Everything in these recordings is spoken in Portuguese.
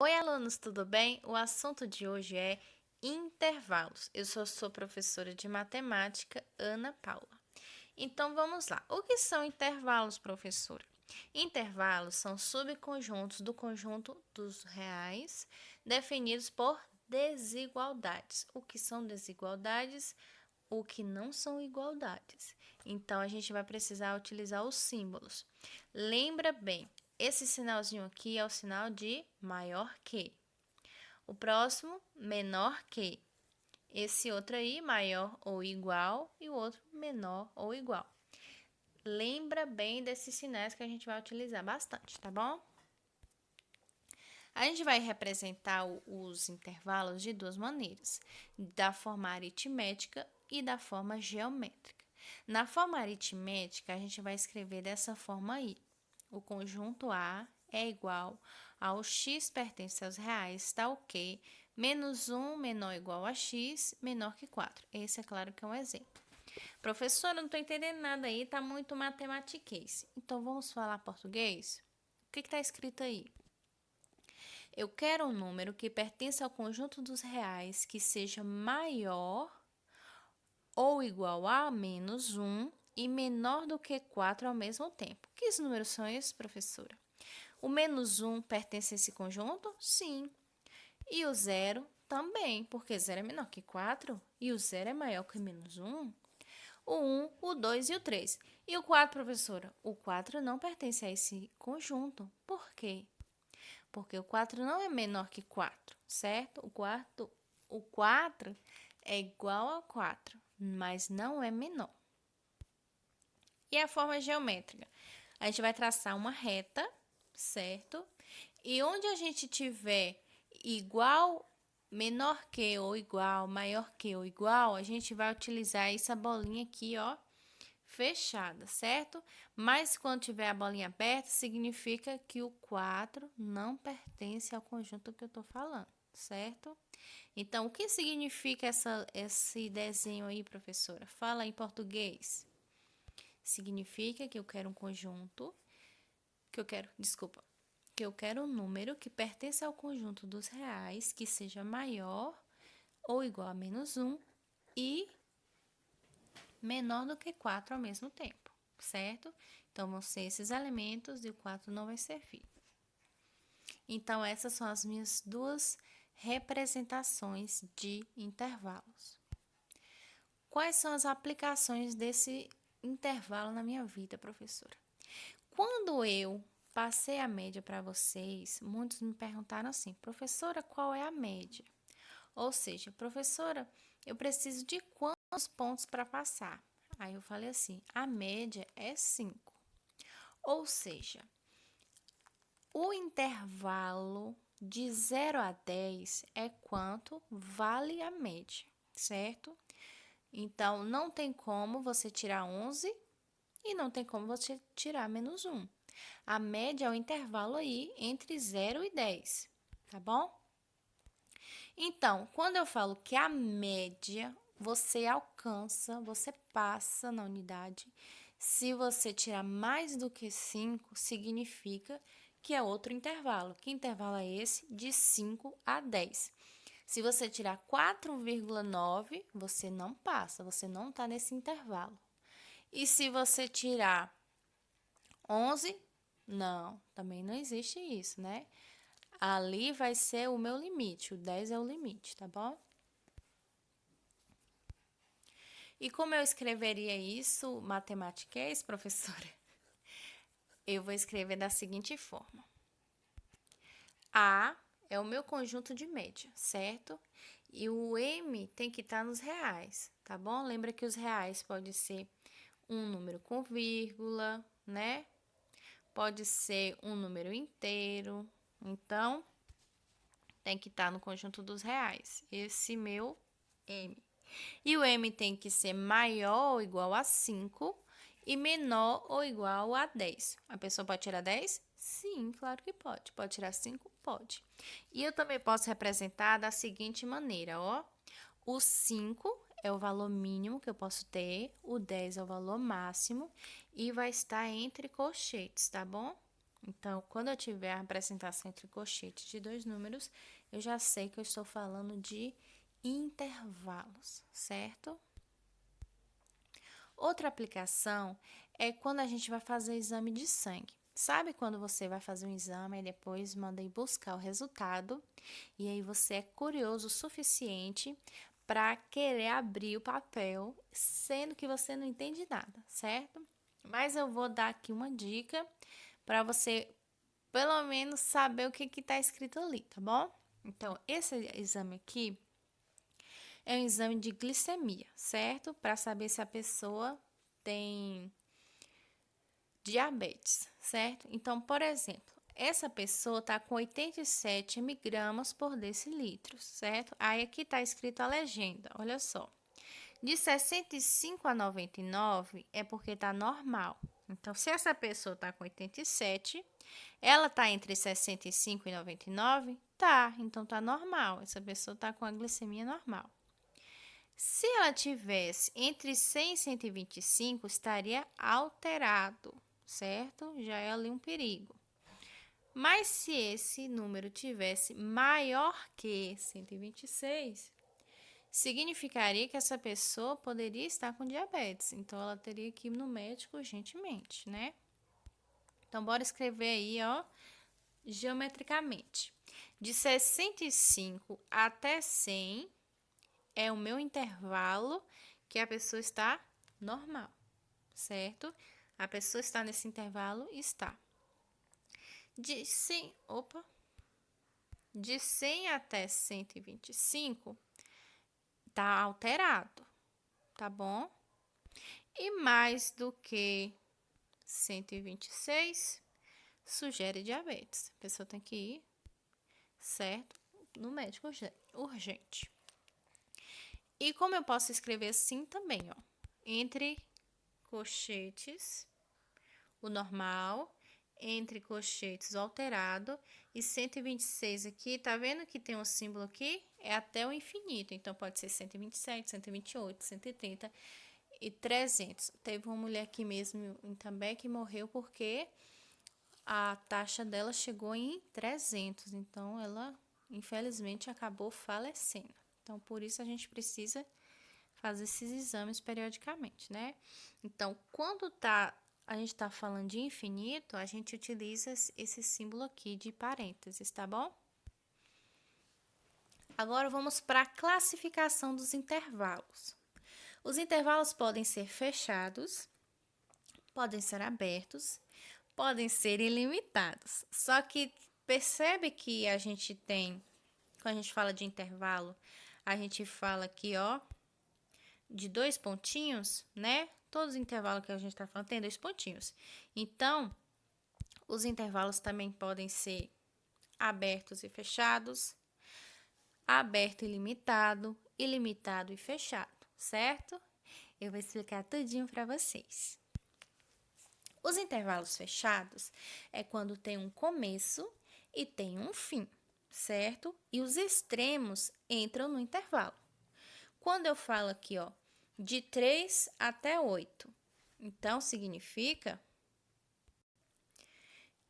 Oi, alunos, tudo bem? O assunto de hoje é intervalos. Eu sou sua professora de matemática, Ana Paula. Então, vamos lá. O que são intervalos, professora? Intervalos são subconjuntos do conjunto dos reais definidos por desigualdades. O que são desigualdades? O que não são igualdades. Então, a gente vai precisar utilizar os símbolos. Lembra bem, esse sinalzinho aqui é o sinal de maior que. O próximo, menor que. Esse outro aí, maior ou igual, e o outro, menor ou igual. Lembra bem desses sinais que a gente vai utilizar bastante, tá bom? A gente vai representar os intervalos de duas maneiras, da forma aritmética e da forma geométrica. Na forma aritmética, a gente vai escrever dessa forma aí. O conjunto A é igual ao x pertence aos reais, tal que menos 1 menor ou igual a x, menor que 4. Esse é claro que é um exemplo. Professora, não estou entendendo nada aí, está muito matematiquês. Então, vamos falar português? O que está escrito aí? Eu quero um número que pertença ao conjunto dos reais que seja maior ou igual a menos 1 e menor do que 4 ao mesmo tempo. Que números são esses, professora? O menos 1 pertence a esse conjunto? Sim. E o zero também, porque zero é menor que 4 e o zero é maior que menos 1. O 1, o 2 e o 3. E o 4, professora? O 4 não pertence a esse conjunto. Por quê? Porque o 4 não é menor que 4, certo? O 4 é igual a 4, mas não é menor. E a forma geométrica? A gente vai traçar uma reta, certo? E onde a gente tiver igual, menor que ou igual, maior que ou igual, a gente vai utilizar essa bolinha aqui, ó, fechada, certo? Mas quando tiver a bolinha aberta, significa que o 4 não pertence ao conjunto que eu tô falando, certo? Então, o que significa esse desenho aí, professora? Fala em português. Significa que eu quero um conjunto, que eu quero um número que pertence ao conjunto dos reais, que seja maior ou igual a menos 1 e menor do que 4 ao mesmo tempo, certo? Então, vão ser esses elementos e o 4 não vai servir. Então, essas são as minhas duas representações de intervalos. Quais são as aplicações desse intervalo na minha vida, professora? Quando eu passei a média para vocês, muitos me perguntaram assim, professora, qual é a média? Ou seja, professora, eu preciso de quantos pontos para passar? Aí eu falei assim, a média é 5. Ou seja, o intervalo de 0 a 10 é quanto vale a média, certo? Então, não tem como você tirar 11 e não tem como você tirar menos 1. A média é o intervalo aí entre 0 e 10, tá bom? Então, quando eu falo que a média você alcança, você passa na unidade, se você tirar mais do que 5, significa que é outro intervalo. Que intervalo é esse? De 5 a 10. Se você tirar 4,9, você não passa, você não está nesse intervalo. E se você tirar 11, não, também não existe isso, né? Ali vai ser o meu limite, o 10 é o limite, tá bom? E como eu escreveria isso, matematiquês, professora? Eu vou escrever da seguinte forma. A é o meu conjunto de média, certo? E o M tem que estar nos reais, tá bom? Lembra que os reais pode ser um número com vírgula, né? Pode ser um número inteiro. Então, tem que estar no conjunto dos reais. Esse meu M. E o M tem que ser maior ou igual a 5 e menor ou igual a 10. A pessoa pode tirar 10? Sim, claro que pode. Pode tirar 5? Pode. E eu também posso representar da seguinte maneira, ó. O 5 é o valor mínimo que eu posso ter, o 10 é o valor máximo e vai estar entre colchetes, tá bom? Então, quando eu tiver a representação entre colchetes de dois números, eu já sei que eu estou falando de intervalos, certo? Outra aplicação é quando a gente vai fazer exame de sangue. Sabe quando você vai fazer um exame e depois manda ir buscar o resultado e aí você é curioso o suficiente para querer abrir o papel, sendo que você não entende nada, certo? Mas eu vou dar aqui uma dica para você pelo menos saber o que está escrito ali, tá bom? Então, esse exame aqui é um exame de glicemia, certo? Para saber se a pessoa tem diabetes, certo? Então, por exemplo, essa pessoa está com 87 miligramas por decilitro, certo? Aí aqui está escrito a legenda, olha só. De 65 a 99 é porque está normal. Então, se essa pessoa está com 87, ela está entre 65 e 99? Tá, então tá normal. Essa pessoa está com a glicemia normal. Se ela tivesse entre 100 e 125, estaria alterado, certo? Já é ali um perigo. Mas se esse número tivesse maior que 126, significaria que essa pessoa poderia estar com diabetes. Então, ela teria que ir no médico urgentemente, né? Então, bora escrever aí, ó, geometricamente. De 65 até 100 é o meu intervalo que a pessoa está normal, certo? A pessoa está nesse intervalo? Está. De 100, de 100 até 125, está alterado, tá bom? E mais do que 126, sugere diabetes. A pessoa tem que ir, certo? No médico urgente. E como eu posso escrever assim também, ó, entre colchetes, o normal, entre colchetes, o alterado, e 126 aqui, tá vendo que tem um símbolo aqui? É até o infinito, então pode ser 127, 128, 130 e 300. Teve uma mulher aqui mesmo em Itambé que morreu porque a taxa dela chegou em 300, então ela infelizmente acabou falecendo. Então por isso a gente precisa fazer esses exames periodicamente, né? Então, quando a gente está falando de infinito, a gente utiliza esse símbolo aqui de parênteses, tá bom? Agora vamos para a classificação dos intervalos. Os intervalos podem ser fechados, podem ser abertos, podem ser ilimitados. Só que percebe que a gente tem, quando a gente fala de intervalo, a gente fala aqui, ó, de dois pontinhos, né? Todos os intervalos que a gente está falando tem dois pontinhos. Então, os intervalos também podem ser abertos e fechados, aberto e limitado, ilimitado e fechado, certo? Eu vou explicar tudinho para vocês. Os intervalos fechados é quando tem um começo e tem um fim, certo? E os extremos entram no intervalo. Quando eu falo aqui, ó, de 3 até 8, então significa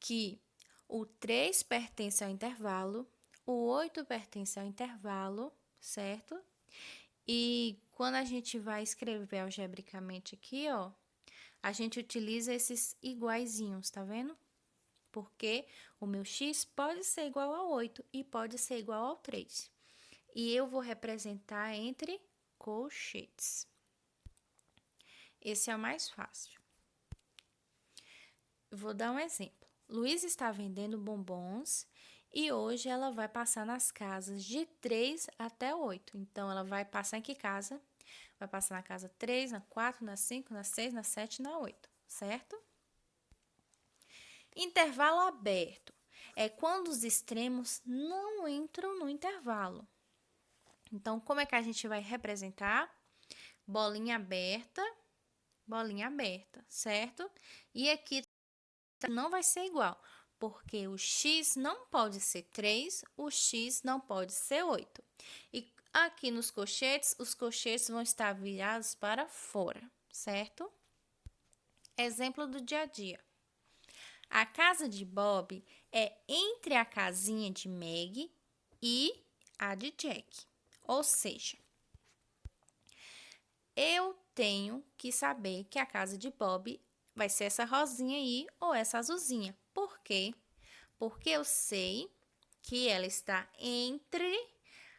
que o 3 pertence ao intervalo, o 8 pertence ao intervalo, certo? E quando a gente vai escrever algebricamente aqui, ó, a gente utiliza esses iguaizinhos, tá vendo? Porque o meu x pode ser igual a 8 e pode ser igual ao 3. E eu vou representar entre colchetes. Esse é o mais fácil. Vou dar um exemplo. Luiz está vendendo bombons e hoje ela vai passar nas casas de 3 até 8. Então, ela vai passar em que casa? Vai passar na casa 3, na 4, na 5, na 6, na 7 e na 8, certo? Intervalo aberto é quando os extremos não entram no intervalo. Então, como é que a gente vai representar? Bolinha aberta, certo? E aqui não vai ser igual, porque o x não pode ser 3, o x não pode ser 8. E aqui nos colchetes, os colchetes vão estar virados para fora, certo? Exemplo do dia a dia. A casa de Bob é entre a casinha de Meg e a de Jack. Ou seja, eu tenho que saber que a casa de Bob vai ser essa rosinha aí ou essa azulzinha. Por quê? Porque eu sei que ela está entre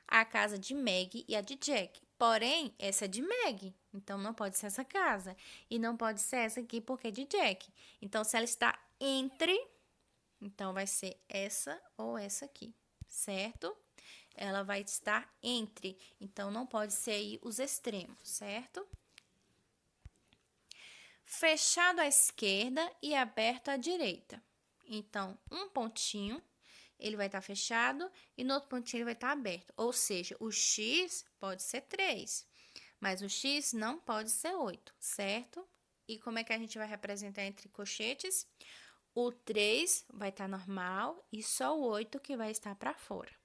a casa de Meg e a de Jack. Porém, essa é de Meg, então não pode ser essa casa. E não pode ser essa aqui porque é de Jack. Então, se ela está entre, então vai ser essa ou essa aqui, certo? Ela vai estar entre, então não pode ser aí os extremos, certo? Fechado à esquerda e aberto à direita. Então, um pontinho, ele vai estar fechado e no outro pontinho ele vai estar aberto. Ou seja, o X pode ser 3, mas o X não pode ser 8, certo? E como é que a gente vai representar entre colchetes? O 3 vai estar normal e só o 8 que vai estar para fora.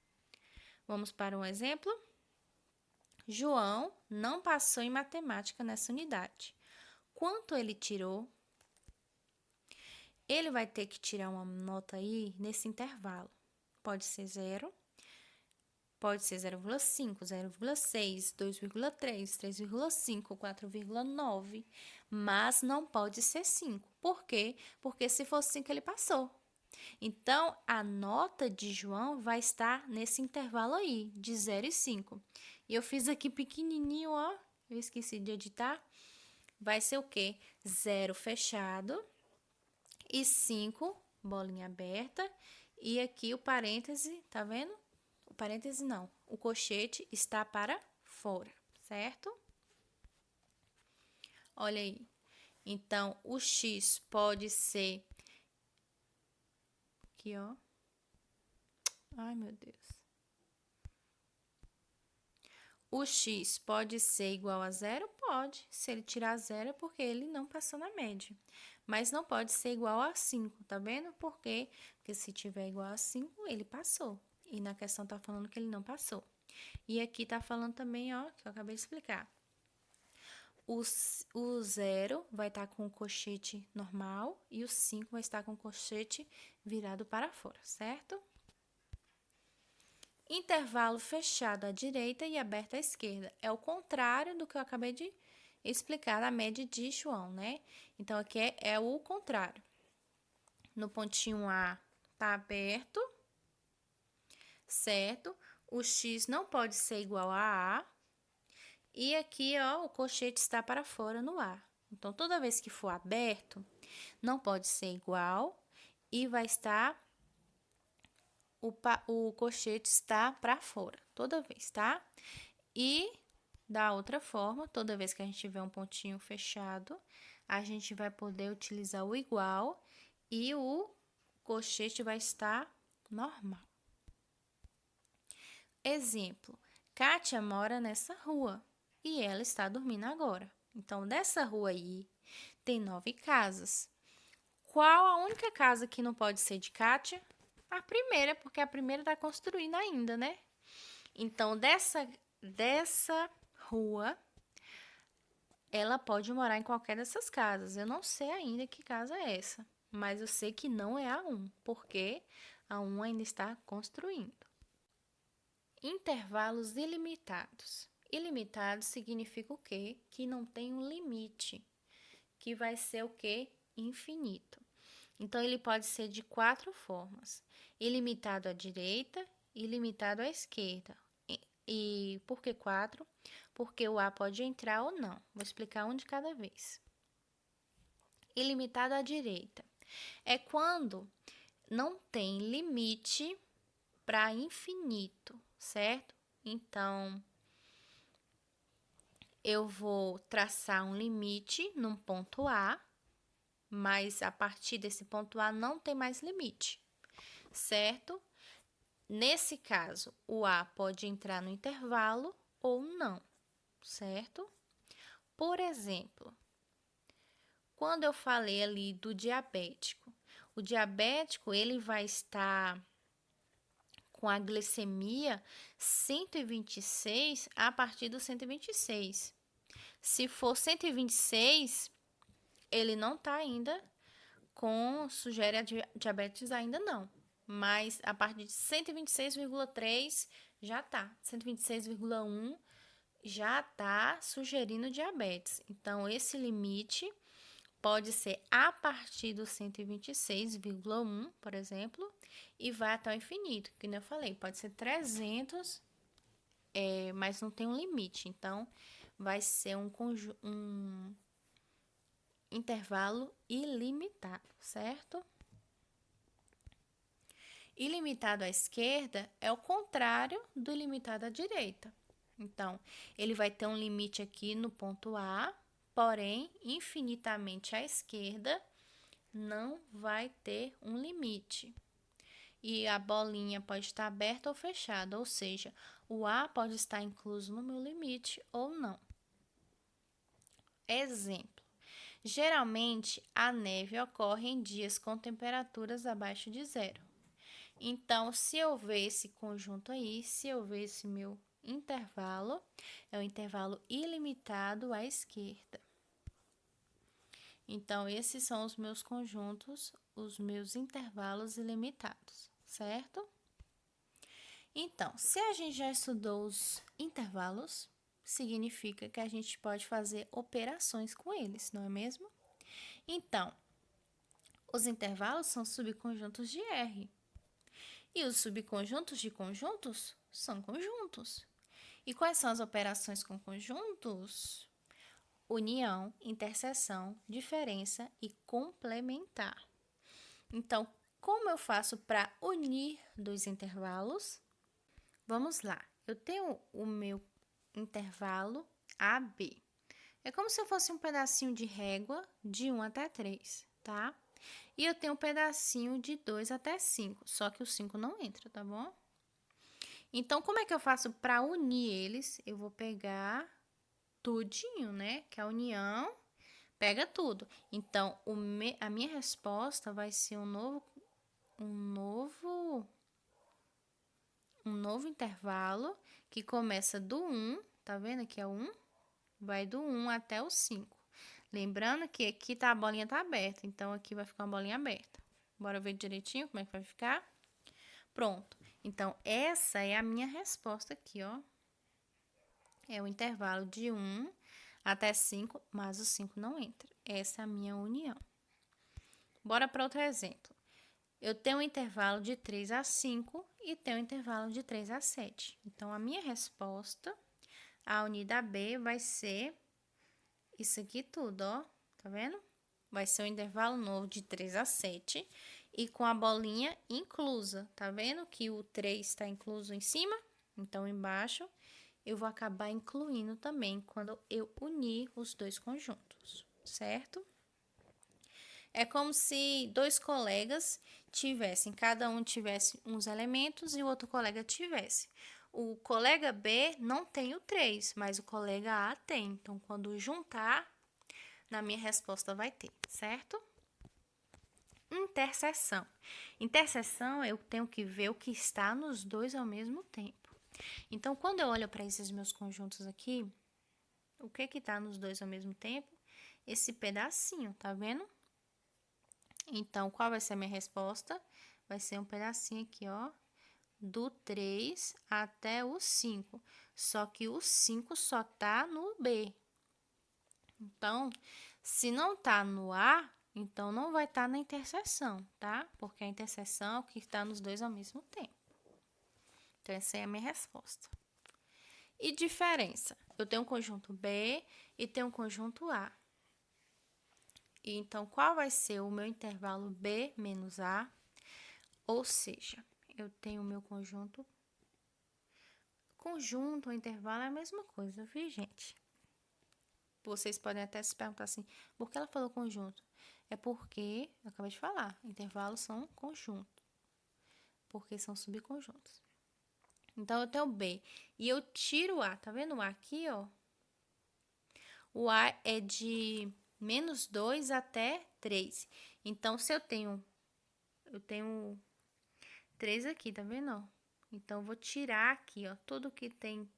Vamos para um exemplo? João não passou em matemática nessa unidade. Quanto ele tirou? Ele vai ter que tirar uma nota aí nesse intervalo. Pode ser 0, pode ser 0,5, 0,6, 2,3, 3,5, 4,9, mas não pode ser 5. Por quê? Porque se for 5 ele passou. Então, a nota de João vai estar nesse intervalo aí, de 0 e 5. E eu fiz aqui pequenininho, ó, eu esqueci de editar. Vai ser o quê? 0 fechado e 5, bolinha aberta. E aqui o parêntese, tá vendo? O parêntese não, o colchete está para fora, certo? Olha aí. Então, o X pode ser... Aqui, ó. Ai, meu Deus. O X pode ser igual a 0? Pode. Se ele tirar 0 é porque ele não passou na média. Mas não pode ser igual a 5, tá vendo? Por quê? Porque se tiver igual a 5, ele passou. E na questão tá falando que ele não passou. E aqui tá falando também, ó, que eu acabei de explicar. O 0 vai estar com o colchete normal e o 5 vai estar com o colchete virado para fora, certo? Intervalo fechado à direita e aberto à esquerda. É o contrário do que eu acabei de explicar na média de João, né? Então, aqui é o contrário. No pontinho A tá aberto, certo? O X não pode ser igual a A. E aqui, ó, o colchete está para fora no A. Então, toda vez que for aberto, não pode ser igual e vai estar... O colchete está para fora, toda vez, tá? E da outra forma, toda vez que a gente tiver um pontinho fechado, a gente vai poder utilizar o igual e o colchete vai estar normal. Exemplo, Kátia mora nessa rua e ela está dormindo agora. Então, dessa rua aí, tem 9 casas. Qual a única casa que não pode ser de Kátia? A primeira, porque a primeira está construindo ainda, né? Então, dessa rua, ela pode morar em qualquer dessas casas. Eu não sei ainda que casa é essa, mas eu sei que não é a 1, porque a 1 ainda está construindo. Intervalos ilimitados. Ilimitado significa o quê? Que não tem um limite, que vai ser o quê? Infinito. Então, ele pode ser de 4 formas: ilimitado à direita, ilimitado à esquerda. E por que 4? Porque o A pode entrar ou não. Vou explicar um de cada vez. Ilimitado à direita é quando não tem limite para infinito, certo? Então, eu vou traçar um limite num ponto A, mas a partir desse ponto A não tem mais limite, certo? Nesse caso, o A pode entrar no intervalo ou não, certo? Por exemplo, quando eu falei ali do diabético, o diabético ele vai estar com a glicemia 126 a partir do 126. Se for 126, ele não está ainda sugere a diabetes ainda não. Mas a partir de 126,3 já tá. 126,1 já tá sugerindo diabetes. Então, esse limite pode ser a partir do 126,1, por exemplo, e vai até o infinito, que nem eu falei, pode ser 300, mas não tem um limite. Então, vai ser um intervalo ilimitado, certo? Ilimitado à esquerda é o contrário do ilimitado à direita. Então, ele vai ter um limite aqui no ponto A, porém, infinitamente à esquerda não vai ter um limite. E a bolinha pode estar aberta ou fechada, ou seja, o A pode estar incluso no meu limite ou não. Exemplo. Geralmente, a neve ocorre em dias com temperaturas abaixo de zero. Então, se eu ver esse conjunto aí, se eu ver esse meu intervalo, é um intervalo ilimitado à esquerda. Então, esses são os meus conjuntos, os meus intervalos ilimitados, certo? Então, se a gente já estudou os intervalos, significa que a gente pode fazer operações com eles, não é mesmo? Então, os intervalos são subconjuntos de R. E os subconjuntos de conjuntos são conjuntos. E quais são as operações com conjuntos? União, interseção, diferença e complementar. Então, como eu faço para unir dois intervalos? Vamos lá. Eu tenho o meu intervalo AB. É como se eu fosse um pedacinho de régua de 1 até 3, tá? E eu tenho um pedacinho de 2 até 5, só que o 5 não entra, tá bom? Então, como é que eu faço para unir eles? Eu vou pegar tudinho, né? Que a união pega tudo. Então, a minha resposta vai ser um novo intervalo que começa do 1, tá vendo? Aqui é o 1, vai do 1 até o 5. Lembrando que aqui a bolinha tá aberta, então aqui vai ficar uma bolinha aberta. Bora ver direitinho como é que vai ficar? Pronto. Então, essa é a minha resposta aqui, ó. É o intervalo de 1 até 5, mas o 5 não entra. Essa é a minha união. Bora para outro exemplo. Eu tenho um intervalo de 3 a 5 e tenho um intervalo de 3 a 7. Então, a minha resposta, a unida B, vai ser isso aqui tudo, ó. Tá vendo? Vai ser um intervalo novo de 3 a 7 e com a bolinha inclusa. Tá vendo que o 3 está incluso em cima? Então, embaixo, eu vou acabar incluindo também quando eu unir os dois conjuntos, certo? É como se dois colegas tivessem, cada um tivesse uns elementos e o outro colega tivesse. O colega B não tem o 3, mas o colega A tem. Então, quando juntar, na minha resposta vai ter, certo? Interseção. Interseção, eu tenho que ver o que está nos dois ao mesmo tempo. Então, quando eu olho para esses meus conjuntos aqui, o que está nos dois ao mesmo tempo? Esse pedacinho, tá vendo? Então, qual vai ser a minha resposta? Vai ser um pedacinho aqui, ó, do 3 até o 5. Só que o 5 só tá no B. Então, se não tá no A, então não vai estar na interseção, tá? Porque a interseção é o que está nos dois ao mesmo tempo. Então, essa é a minha resposta. E diferença? Eu tenho um conjunto B e tenho um conjunto A. E então, qual vai ser o meu intervalo B menos A? Ou seja, eu tenho o meu conjunto. Conjunto ou intervalo é a mesma coisa, viu, gente? Vocês podem até se perguntar assim, por que ela falou conjunto? É porque, eu acabei de falar, intervalos são conjuntos. Porque são subconjuntos. Então, eu tenho B e eu tiro o A. Tá vendo o A aqui, ó? O A é de menos 2 até 3. Então, se eu tenho 3 aqui, tá vendo, ó? Então, eu vou tirar aqui, ó, tudo que tem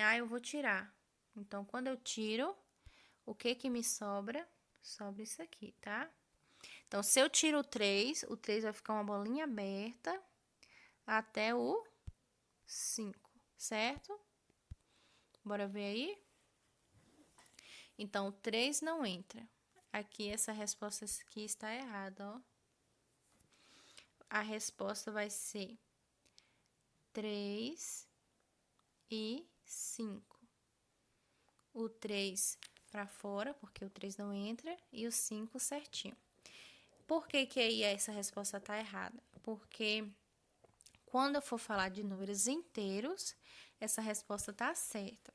A eu vou tirar. Então, quando eu tiro, o que me sobra? sobra isso aqui, tá? Então, se eu tiro o 3 vai ficar uma bolinha aberta até o 5, certo? Bora ver aí? Então, o 3 não entra. Aqui, essa resposta aqui está errada, ó. A resposta vai ser 3 e 5. O 3 para fora, porque o 3 não entra, e o 5 certinho. Por que que aí essa resposta tá errada? Porque quando eu for falar de números inteiros, essa resposta tá certa.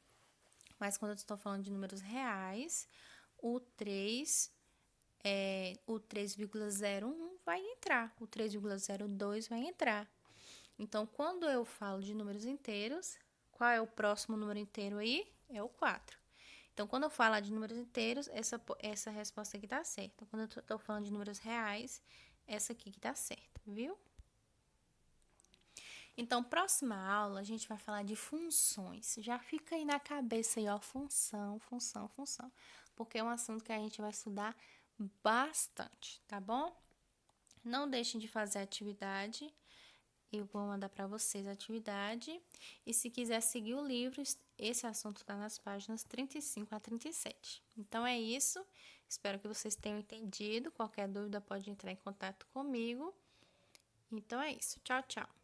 Mas quando eu estou falando de números reais, o 3,01 vai entrar, o 3,02 vai entrar. Então, quando eu falo de números inteiros, qual é o próximo número inteiro aí? É o 4. Então, quando eu falar de números inteiros, essa resposta aqui tá certa. Quando eu tô falando de números reais, essa aqui que tá certa, viu? Então, próxima aula, a gente vai falar de funções. Já fica aí na cabeça aí, ó, função, função, função. Porque é um assunto que a gente vai estudar bastante, tá bom? Não deixem de fazer a atividade. Eu vou mandar para vocês a atividade. E se quiser seguir o livro, esse assunto está nas páginas 35 a 37. Então é isso. Espero que vocês tenham entendido. Qualquer dúvida pode entrar em contato comigo. Então é isso. Tchau, tchau.